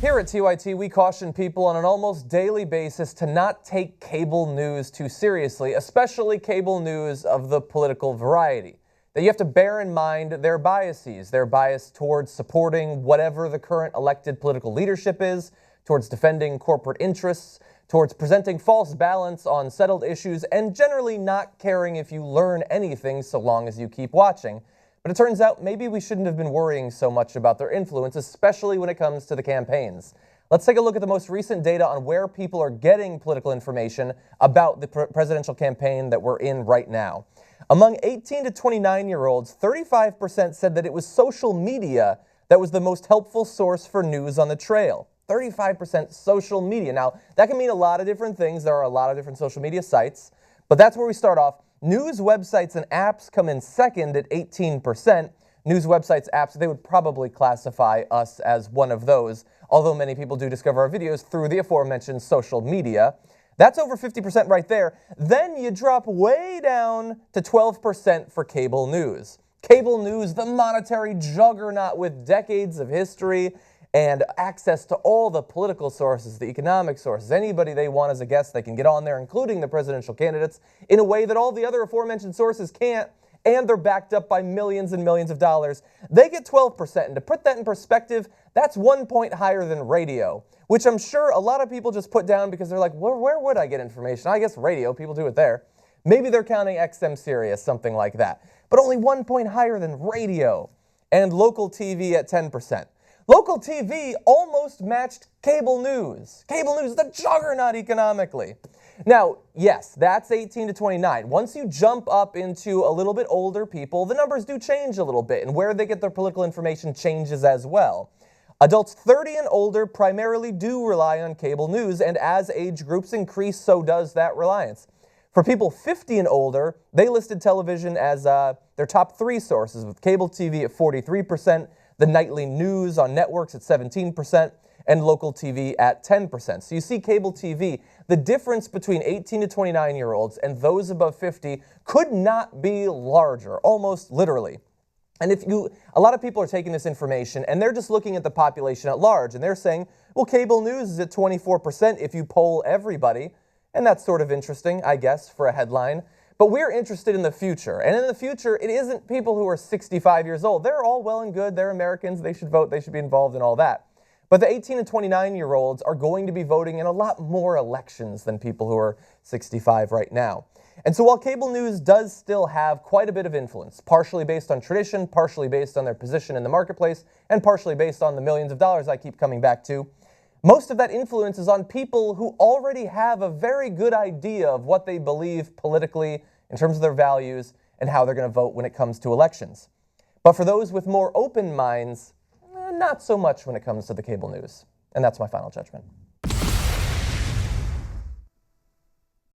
Here at TYT, we caution people on an almost daily basis to not take cable news too seriously, especially cable news of the political variety. That you have to bear in mind their biases, their bias towards supporting whatever the current elected political leadership is, towards defending corporate interests, towards presenting false balance on settled issues, and generally not caring if you learn anything so long as you keep watching. But it turns out maybe we shouldn't have been worrying so much about their influence, especially when it comes to the campaigns. Let's take a look at the most recent data on where people are getting political information about the presidential campaign that we're in right now. Among 18 to 29-year-olds, 35% said that it was social media that was the most helpful source for news on the trail. 35% social media. Now, that can mean a lot of different things. There are a lot of different social media sites, but that's where we start off. News websites and apps come in second at 18%. News websites, apps, they would probably classify us as one of those, although many people do discover our videos through the aforementioned social media. That's over 50% right there. Then you drop way down to 12% for cable news. Cable news, the monetary juggernaut with decades of history and access to all the political sources, the economic sources, anybody they want as a guest, they can get on there, including the presidential candidates, in a way that all the other aforementioned sources can't, and they're backed up by millions and millions of dollars. They get 12%, and to put that in perspective, that's 1 point higher than radio, which I'm sure a lot of people just put down because they're like, where would I get information? I guess radio, people do it there. Maybe they're counting XM Sirius, something like that. But only 1 point higher than radio, and local TV at 10%. Local TV almost matched cable news. Cable news, the juggernaut economically. Now, yes, that's 18 to 29. Once you jump up into a little bit older people, the numbers do change a little bit, and where they get their political information changes as well. Adults 30 and older primarily do rely on cable news, and as age groups increase, so does that reliance. For people 50 and older, they listed television as their top three sources, with cable TV at 43%, the nightly news on networks at 17%, and local TV at 10%. So you see cable TV, the difference between 18 to 29-year-olds and those above 50 could not be larger, almost literally. And a lot of people are taking this information and they're just looking at the population at large, and they're saying, well, cable news is at 24% if you poll everybody, and that's sort of interesting, I guess, for a headline. But we're interested in the future, and in the future, it isn't people who are 65 years old. They're all well and good, they're Americans, they should vote, they should be involved in all that. But the 18 and 29-year-olds are going to be voting in a lot more elections than people who are 65 right now. And so while cable news does still have quite a bit of influence, partially based on tradition, partially based on their position in the marketplace, and partially based on the millions of dollars I keep coming back to, most of that influence is on people who already have a very good idea of what they believe politically in terms of their values and how they're going to vote when it comes to elections. But for those with more open minds, not so much when it comes to the cable news. And that's my final judgment.